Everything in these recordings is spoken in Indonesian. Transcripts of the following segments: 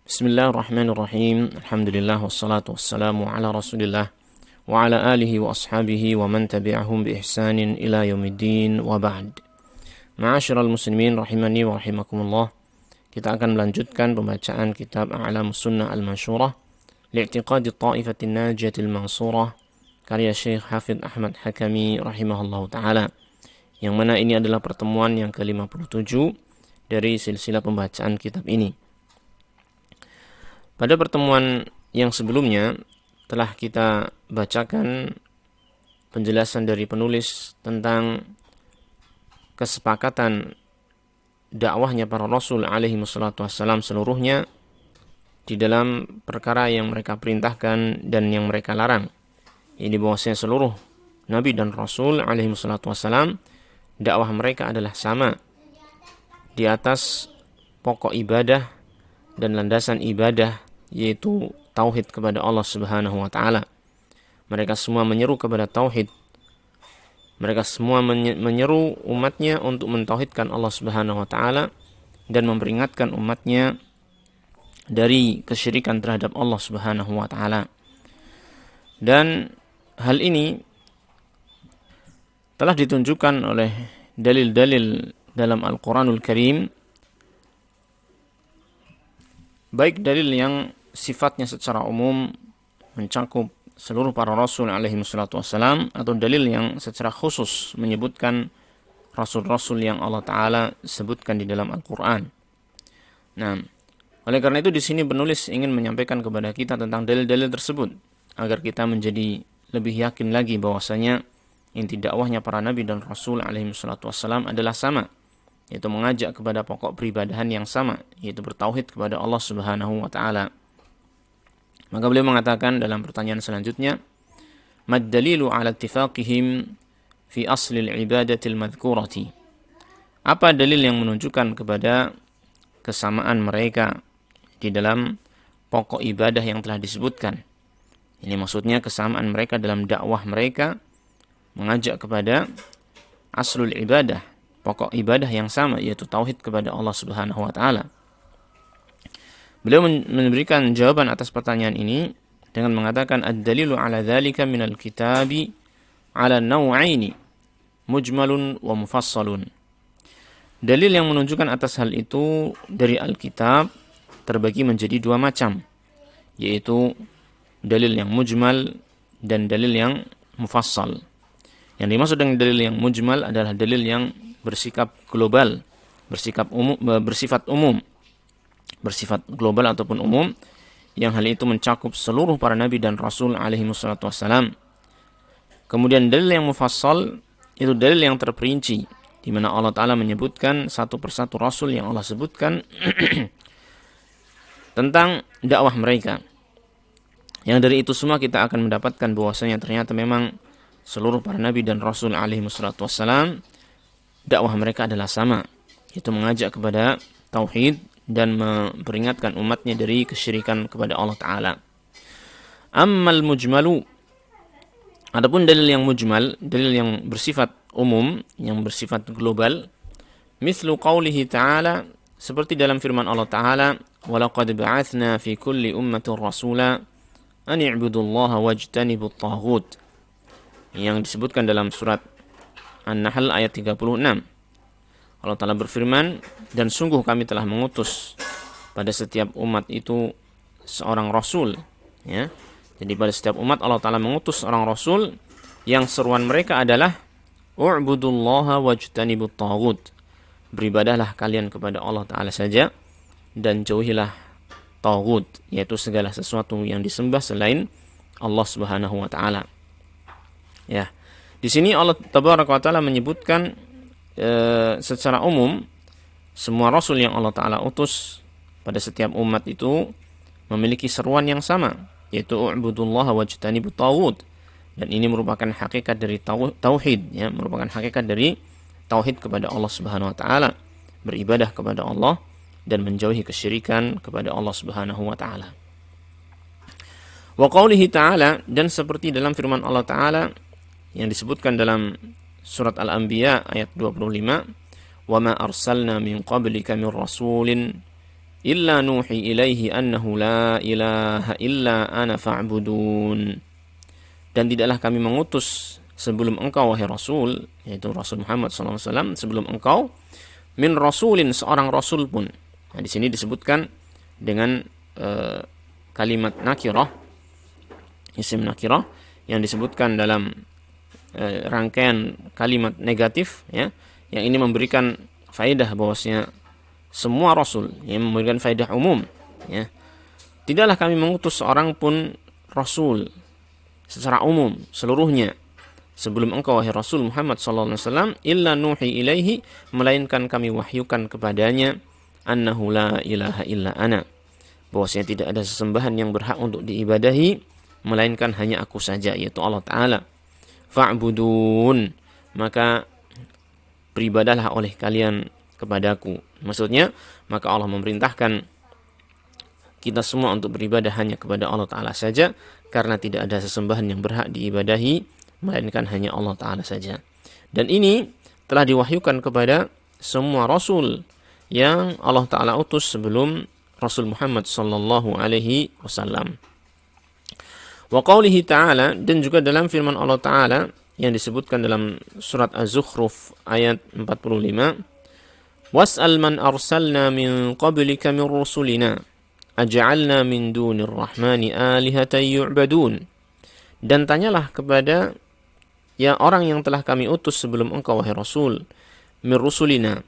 Bismillahirrahmanirrahim. Alhamdulillah wassalatu wassalamu ala Rasulillah wa ala alihi wa ashabihi wa man tabi'ahum bi ihsanin ila yaumiddin wa ba'd. Ma'asyiral muslimin rahimani wa rahimakumullah. Kita akan melanjutkan pembacaan kitab A'lamus Sunnah Al-Mansyurah li'tiqadi Ta'ifatin Najiyatil Mansurah karya Syekh Hafidz Ahmad Hakami rahimahullahu taala. Yang mana ini adalah pertemuan yang ke-57 dari silsilah pembacaan kitab ini. Pada pertemuan yang sebelumnya telah kita bacakan penjelasan dari penulis tentang kesepakatan dakwahnya para Rasul alaihi wassalatu wassalam seluruhnya di dalam perkara yang mereka perintahkan dan yang mereka larang. Ini bahwasanya seluruh Nabi dan Rasul alaihi wassalatu wassalam dakwah mereka adalah sama di atas pokok ibadah dan landasan ibadah, yaitu tauhid kepada Allah Subhanahu wa taala. Mereka semua menyeru kepada tauhid. Mereka semua menyeru umatnya untuk mentauhidkan Allah Subhanahu wa taala dan memperingatkan umatnya dari kesyirikan terhadap Allah Subhanahu wa taala. Dan hal ini telah ditunjukkan oleh dalil-dalil dalam Al-Quranul Karim, baik dalil yang sifatnya secara umum mencakup seluruh para Rasul alaihi wassalatu wassalam, atau dalil yang secara khusus menyebutkan Rasul-Rasul yang Allah Ta'ala sebutkan di dalam Al-Quran. Nah, oleh karena itu di sini penulis ingin menyampaikan kepada kita tentang dalil-dalil tersebut, agar kita menjadi lebih yakin lagi bahwasanya inti dakwahnya para Nabi dan Rasul alaihi wassalatu wassalam adalah sama, yaitu mengajak kepada pokok peribadahan yang sama, yaitu bertauhid kepada Allah Subhanahu wa taala. Maka beliau mengatakan dalam pertanyaan selanjutnya, mad dalilu ala ittifaqihim fi asli al-ibadati al-madhkurati. Apa dalil yang menunjukkan kepada kesamaan mereka di dalam pokok ibadah yang telah disebutkan? Ini maksudnya kesamaan mereka dalam dakwah mereka mengajak kepada aslul ibadah, pokok ibadah yang sama, yaitu tauhid kepada Allah Subhanahu wa taala. Beliau memberikan jawaban atas pertanyaan ini dengan mengatakan ad-dalilu ala dzalika minal kitabi ala naw'aini mujmalun wa mufassalun. Dalil yang menunjukkan atas hal itu dari Alkitab terbagi menjadi dua macam, yaitu dalil yang mujmal dan dalil yang mufassal. Yang dimaksud dengan dalil yang mujmal adalah dalil yang bersikap global, bersifat umum, bersifat global ataupun umum, yang hal itu mencakup seluruh para nabi dan rasul alaihi wassalatu wassalam. Kemudian dalil yang mufassal itu dalil yang terperinci, di mana Allah Ta'ala menyebutkan satu persatu rasul yang Allah sebutkan tentang dakwah mereka. Yang dari itu semua kita akan mendapatkan bahwasanya ternyata memang seluruh para nabi dan rasul alaihi wassalatu wassalam dakwah mereka adalah sama, yaitu mengajak kepada tauhid dan memperingatkan umatnya dari kesyirikan kepada Allah Ta'ala. Ammal mujmalu, adapun dalil yang mujmal, dalil yang bersifat umum, yang bersifat global, mislu qawlihi ta'ala, seperti dalam firman Allah Ta'ala, walaqad ba'athna fi kulli ummatin rasula an i'budullaha wajtanibut taghut, yang disebutkan dalam surat An-Nahl ayat 36. Allah Ta'ala berfirman, dan sungguh kami telah mengutus pada setiap umat itu seorang rasul, ya. Jadi pada setiap umat Allah Ta'ala mengutus seorang rasul yang seruan mereka adalah u'budullaha wajtanibut taghut, beribadahlah kalian kepada Allah Ta'ala saja dan jauhilah taghut, yaitu segala sesuatu yang disembah selain Allah Subhanahu wa taala. Ya. Di sini Allah Tabaraka wa taala menyebutkan secara umum semua rasul yang Allah Ta'ala utus pada setiap umat itu memiliki seruan yang sama, yaitu u'budullaha wajtanibut taghut, dan ini merupakan hakikat dari tauhid, ya, merupakan hakikat dari tauhid kepada Allah Subhanahu wa taala, beribadah kepada Allah dan menjauhi kesyirikan kepada Allah Subhanahu wa taala. Wa qaulihi ta'ala, dan seperti dalam firman Allah Ta'ala yang disebutkan dalam surat Al-Anbiya ayat 25, "Wa ma arsalna min qablika min rasulin illa nuhi ilaihi annahu la ilaha illa ana fa'budun. Dan tidaklah kami mengutus sebelum engkau wahai Rasul, yaitu Rasul Muhammad SAW, sebelum engkau min rasulin, seorang rasul pun. Nah, di sini disebutkan dengan kalimat nakirah, isim nakirah yang disebutkan dalam rangkaian kalimat negatif, ya, yang ini memberikan faedah bahwasanya semua rasul, yang memberikan faedah umum, ya. Tidaklah kami mengutus seorang pun rasul secara umum seluruhnya sebelum engkau wahai Rasul Muhammad SAW, illa nuhi ilaihi, melainkan kami wahyukan kepadanya, annahu la ilaha illa ana, bahwasanya tidak ada sesembahan yang berhak untuk diibadahi melainkan hanya aku saja, yaitu Allah Ta'ala. Fa'budun, maka beribadahlah oleh kalian kepadaku. Maksudnya, maka Allah memerintahkan kita semua untuk beribadah hanya kepada Allah Ta'ala saja, karena tidak ada sesembahan yang berhak diibadahi melainkan hanya Allah Ta'ala saja. Dan ini telah diwahyukan kepada semua Rasul yang Allah Ta'ala utus sebelum Rasul Muhammad Sallallahu Alaihi Wasallam. Wa qawlihi ta'ala, dan juga dalam firman Allah Ta'ala yang disebutkan dalam surat Az-Zukhruf ayat 45, was'al man arsalna min qablika min rusulina aj'alna min dunir rahmani alihatan yu'badun. Dan tanyalah kepada ya orang yang telah kami utus sebelum engkau wahai Rasul, min rusulina,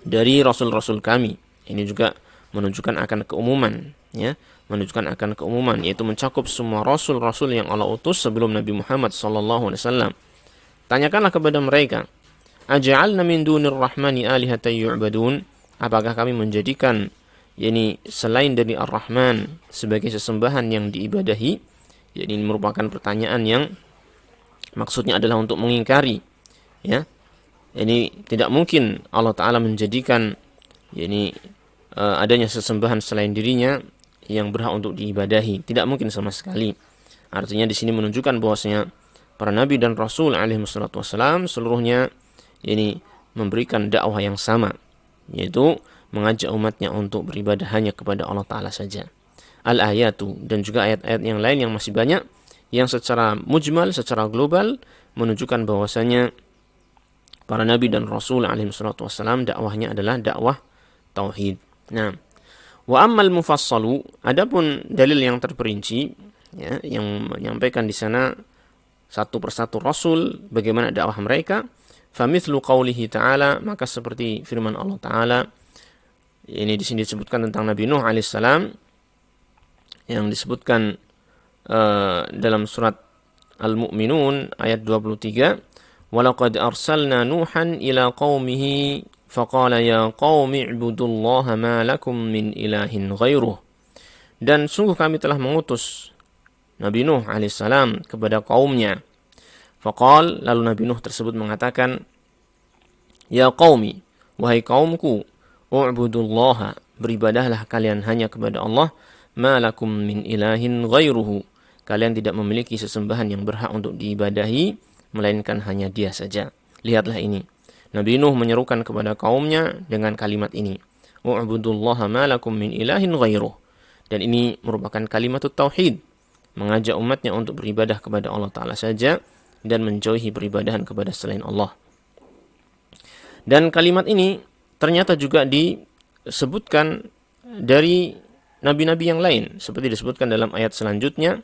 dari rasul-rasul kami. Ini juga menunjukkan akan keumuman, ya, menunjukkan akan keumuman, yaitu mencakup semua rasul-rasul yang Allah utus sebelum Nabi Muhammad SAW. Tanyakanlah kepada mereka, aj'alna min dunir rahmani alihatan yu'badun, apakah kami menjadikan yakni selain dari Ar-Rahman sebagai sesembahan yang diibadahi? Jadi ini merupakan pertanyaan yang maksudnya adalah untuk mengingkari, ya. Ini tidak mungkin Allah Ta'ala menjadikan yakni adanya sesembahan selain dirinya yang berhak untuk diibadahi. Tidak mungkin sama sekali. Artinya di sini menunjukkan bahwasanya para nabi dan rasul alaihi wassalatu wassalam seluruhnya ini memberikan dakwah yang sama, yaitu mengajak umatnya untuk beribadah hanya kepada Allah Ta'ala saja. Al-ayatu, dan juga ayat-ayat yang lain yang masih banyak, yang secara mujmal, secara global, menunjukkan bahwasanya para nabi dan rasul alaihi wassalatu wassalam dakwahnya adalah dakwah tauhid. Nah, wa ammal mufassalu, adapun dalil yang terperinci, ya, yang menyampaikan di sana satu persatu rasul bagaimana dakwah mereka, famithlu qaulihi ta'ala, maka seperti firman Allah Ta'ala. Ini di sini disebutkan tentang Nabi Nuh alaihissalam yang disebutkan dalam surat Al-Mu'minun ayat 23, walaqad arsalna Nuhan ila qaumihi faqala ya qaumi ibudullaha ma lakum min ilahin ghairuh. Dan sungguh kami telah mengutus Nabi Nuh alaihissalam kepada kaumnya. Faqal, lalu Nabi Nuh tersebut mengatakan, ya qaumi, wahai kaumku, u'budullaha, beribadahlah kalian hanya kepada Allah, ma lakum min ilahin ghairuhu, kalian tidak memiliki sesembahan yang berhak untuk diibadahi melainkan hanya Dia saja. Lihatlah ini, Nabi Nuh menyerukan kepada kaumnya dengan kalimat ini, u'budullaha ma lakum min ilahin ghairuh. Dan ini merupakan kalimat tauhid, mengajak umatnya untuk beribadah kepada Allah Ta'ala saja dan menjauhi peribadahan kepada selain Allah. Dan kalimat ini ternyata juga disebutkan dari nabi-nabi yang lain, seperti disebutkan dalam ayat selanjutnya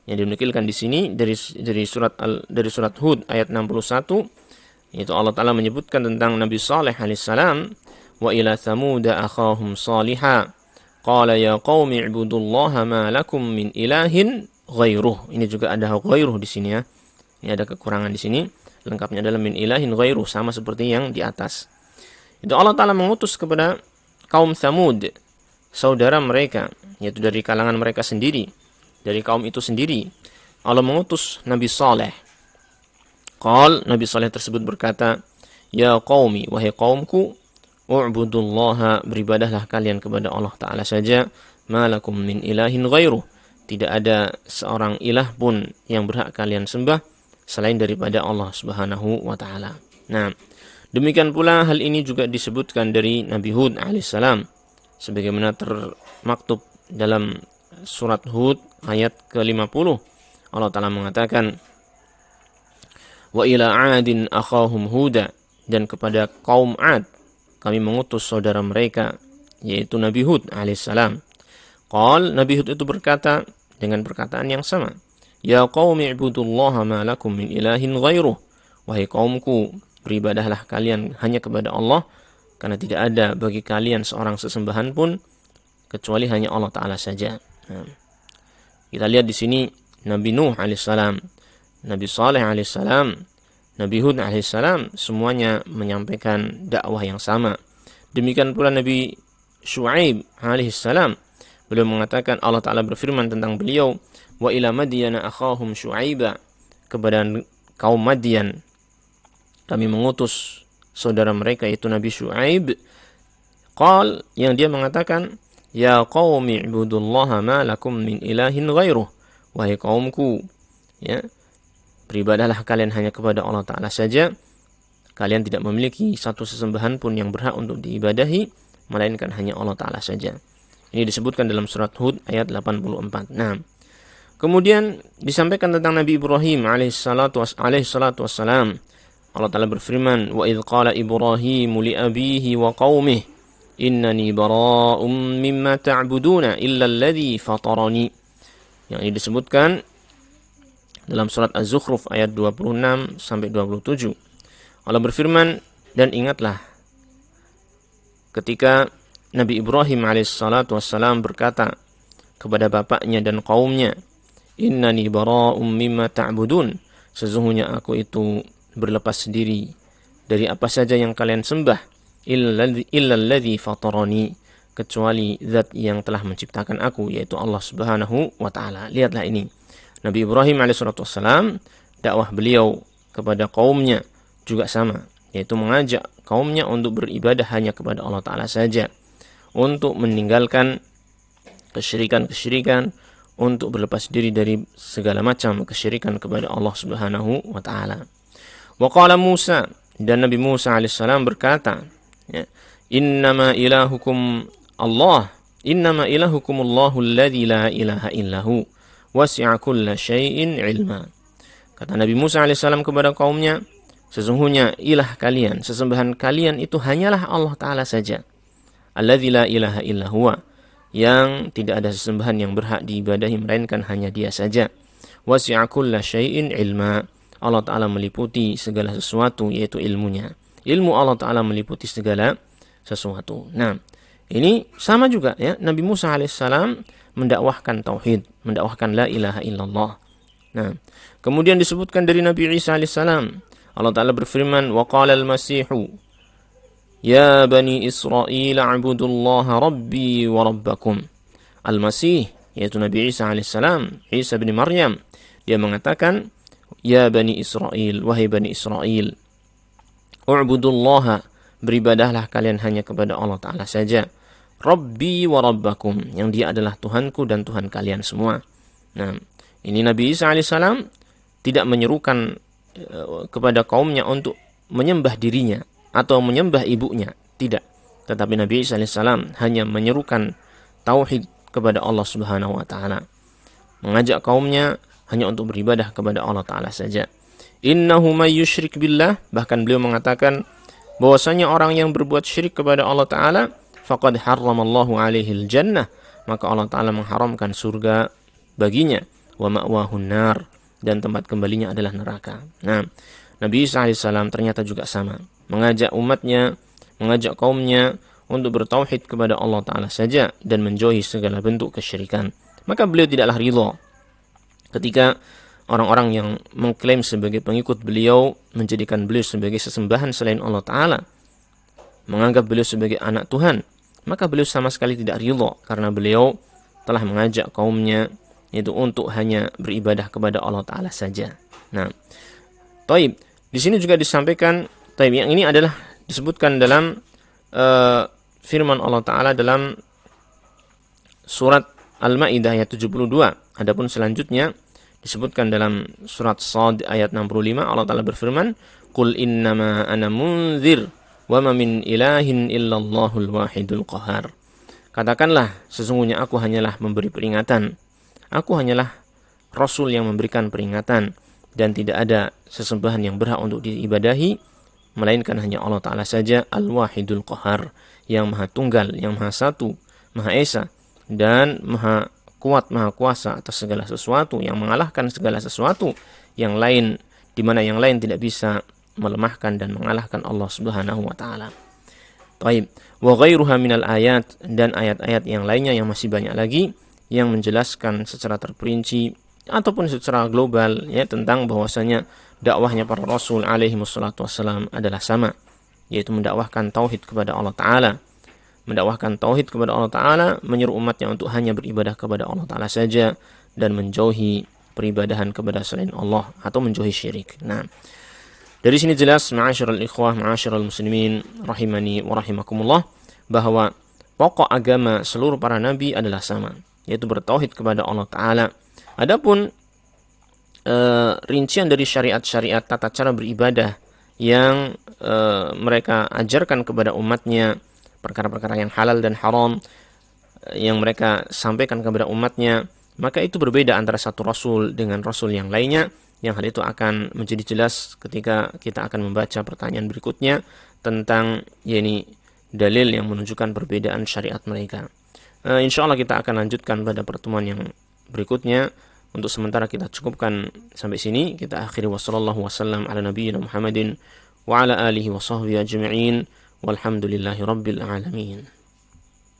yang dinukilkan di sini dari surat Hud ayat 61, yaitu Allah Ta'ala menyebutkan tentang Nabi Saleh alaihissalam, wa ila thamuda akhahum salihah qala ya qaumi ibudullaha ma lakum min ilahin ghairuh. Ini juga ada ghairuh di sini, ya. Ini ada kekurangan di sini. Lengkapnya adalah min ilahin ghairuh, sama seperti yang di atas. Itu Allah Ta'ala mengutus kepada kaum Thamud, saudara mereka, yaitu dari kalangan mereka sendiri, dari kaum itu sendiri. Allah mengutus Nabi Saleh. Nabi Saleh tersebut berkata, ya qaumi, wahai kaumku, u'budullaha, beribadahlah kalian kepada Allah Ta'ala saja, ma lakum min ilahin ghairuh, tidak ada seorang ilah pun yang berhak kalian sembah selain daripada Allah Subhanahu wa Ta'ala. Nah, demikian pula hal ini juga disebutkan dari Nabi Hud alaihissalam sebagaimana termaktub dalam surat Hud ayat ke-50. Allah Ta'ala mengatakan, wa ila 'adin akhahum huda, dan kepada kaum Ad kami mengutus saudara mereka yaitu Nabi Hud alaihissalam. Nabi Hud itu berkata dengan perkataan yang sama, ya qaumi ibudullaha ma lakum min ilahin ghairuh, wahai kaumku, beribadahlah kalian hanya kepada Allah, karena tidak ada bagi kalian seorang sesembahan pun kecuali hanya Allah Ta'ala saja. Kita lihat di sini Nabi Nuh alaihissalam, Nabi Saleh alaihissalam, Nabi Hud alaihissalam, semuanya menyampaikan dakwah yang sama. Demikian pula Nabi Syuaib alaihissalam, beliau mengatakan, Allah Ta'ala berfirman tentang beliau, wa ila madyana akhahum syuaiba, kepada kaum Madian kami mengutus saudara mereka yaitu Nabi Syuaib. Yang dia mengatakan, ya qaumi ibudullaha ma lakum min ilahin ghairuh, wahai kaumku, ya, beribadahlah kalian hanya kepada Allah Ta'ala saja, kalian tidak memiliki satu sesembahan pun yang berhak untuk diibadahi melainkan hanya Allah Ta'ala saja. Ini disebutkan dalam surat Hud ayat 84. Nah, kemudian disampaikan tentang Nabi Ibrahim alaihissalatu wassalam. Allah Ta'ala berfirman, wa idh qala Ibrahimu li abihi wa qawmih innani bara'um mimma ta'buduna illa alladhi fatarani. Yang ini disebutkan dalam surat Az-Zukhruf ayat 26 sampai 27. Allah berfirman, dan ingatlah ketika Nabi Ibrahim alaihissalatu wassalam berkata kepada bapaknya dan kaumnya, innani bara'um mimma ta'budun, sesungguhnya aku itu berlepas diri dari apa saja yang kalian sembah, illa alladhi fatarani, kecuali zat yang telah menciptakan aku, yaitu Allah Subhanahu wa Ta'ala. Lihatlah ini, Nabi Ibrahim alaihissalam, dakwah beliau kepada kaumnya juga sama, yaitu mengajak kaumnya untuk beribadah hanya kepada Allah Ta'ala saja, untuk meninggalkan kesyirikan-kesyirikan, untuk berlepas diri dari segala macam kesyirikan kepada Allah Subhanahu wa Ta'ala. Wa qala Musa, dan Nabi Musa alaihissalam berkata, ya, innama ilahukum Allahu alladzi la ilaha illahu wasi'a kulla syai'in ilma. Kata Nabi Musa alaihissalam kepada kaumnya, sesungguhnya ilah kalian, sesembahan kalian itu hanyalah Allah Ta'ala saja, alladzi la ilaha illa huwa, yang tidak ada sesembahan yang berhak diibadahi melainkan hanya Dia saja. Wasi'a kulla syai'in ilma, Allah Ta'ala meliputi segala sesuatu, yaitu ilmunya. Ilmu Allah Ta'ala meliputi segala sesuatu. Nah, ini sama juga, ya, Nabi Musa alaihissalam mendakwahkan tauhid, mendakwahkan la ilaha illallah. Nah, kemudian disebutkan dari Nabi Isa alaihissalam, Allah Ta'ala berfirman, wa qala al-masihu ya bani Israel a'budullaha rabbi wa rabbakum. Al-Masih, yaitu Nabi Isa alaihissalam, Isa bin Maryam, dia mengatakan, ya bani Israel, wahai bani Israel, u'budullaha, beribadahlah kalian hanya kepada Allah Ta'ala saja, rabbi wa rabbakum, yang Dia adalah Tuhanku dan Tuhan kalian semua. Nah, ini Nabi Isa alaihissalam tidak menyerukan kepada kaumnya untuk menyembah dirinya atau menyembah ibunya, tidak. Tetapi Nabi Isa alaihissalam hanya menyerukan tauhid kepada Allah Subhanahu wa Ta'ala, mengajak kaumnya hanya untuk beribadah kepada Allah Ta'ala saja. Innahu may yusyrik billah, bahkan beliau mengatakan bahwasanya orang yang berbuat syirik kepada Allah Ta'ala, faqad harramallahu alaihil jannah, maka Allah Ta'ala mengharamkan surga baginya, wa ma'wahun nar, dan tempat kembalinya adalah neraka. Nah, Nabi Isa alaihissalam ternyata juga sama, mengajak umatnya, mengajak kaumnya untuk bertauhid kepada Allah Ta'ala saja dan menjauhi segala bentuk kesyirikan. Maka beliau tidaklah ridha ketika orang-orang yang mengklaim sebagai pengikut beliau menjadikan beliau sebagai sesembahan selain Allah Ta'ala, menganggap beliau sebagai anak Tuhan. Maka beliau sama sekali tidak ridha, karena beliau telah mengajak kaumnya yaitu untuk hanya beribadah kepada Allah Ta'ala saja. Nah, taib, di sini juga disampaikan, taib, yang ini adalah disebutkan dalam firman Allah Ta'ala dalam surat Al-Ma'idah ayat 72. Adapun selanjutnya disebutkan dalam surat Shad ayat 65, Allah Ta'ala berfirman, qul innama ana munzir wa ma min ilahin illallahul wahidul qahar. Katakanlah, sesungguhnya aku hanyalah memberi peringatan. Aku hanyalah Rasul yang memberikan peringatan, dan tidak ada sesembahan yang berhak untuk diibadahi melainkan hanya Allah Ta'ala saja, Al-Wahidul Qahar, yang maha tunggal, yang maha satu, maha esa, dan maha kuat, maha kuasa atas segala sesuatu, yang mengalahkan segala sesuatu yang lain, di mana yang lain tidak bisa melemahkan dan mengalahkan Allah Subhanahu wa Ta'ala. Baik, wa ghairuha minal ayat, dan ayat-ayat yang lainnya yang masih banyak lagi yang menjelaskan secara terperinci ataupun secara global ya tentang bahwasanya dakwahnya para rasul alaihi wassalatu wassalam adalah sama, yaitu mendakwahkan tauhid kepada Allah Ta'ala. Mendakwahkan tauhid kepada Allah Ta'ala, menyeru umatnya untuk hanya beribadah kepada Allah Ta'ala saja dan menjauhi peribadahan kepada selain Allah atau menjauhi syirik. Nah, dari sini jelas, ma'asyiral ikhwah, ma'asyiral muslimin, rahimani wa rahimakumullah, bahwa pokok agama seluruh para nabi adalah sama, yaitu bertauhid kepada Allah Ta'ala. Adapun rincian dari syariat-syariat tata cara beribadah yang mereka ajarkan kepada umatnya, perkara-perkara yang halal dan haram yang mereka sampaikan kepada umatnya, maka itu berbeda antara satu rasul dengan rasul yang lainnya, yang hal itu akan menjadi jelas ketika kita akan membaca pertanyaan berikutnya tentang dalil yang menunjukkan perbedaan syariat mereka. Insya Allah kita akan lanjutkan pada pertemuan yang berikutnya. Untuk sementara kita cukupkan sampai sini. Kita akhiri wassallallahu wasallam ala nabiyyina Muhammadin wa ala alihi wa sahbihi ajma'in walhamdulillahi rabbil alamin.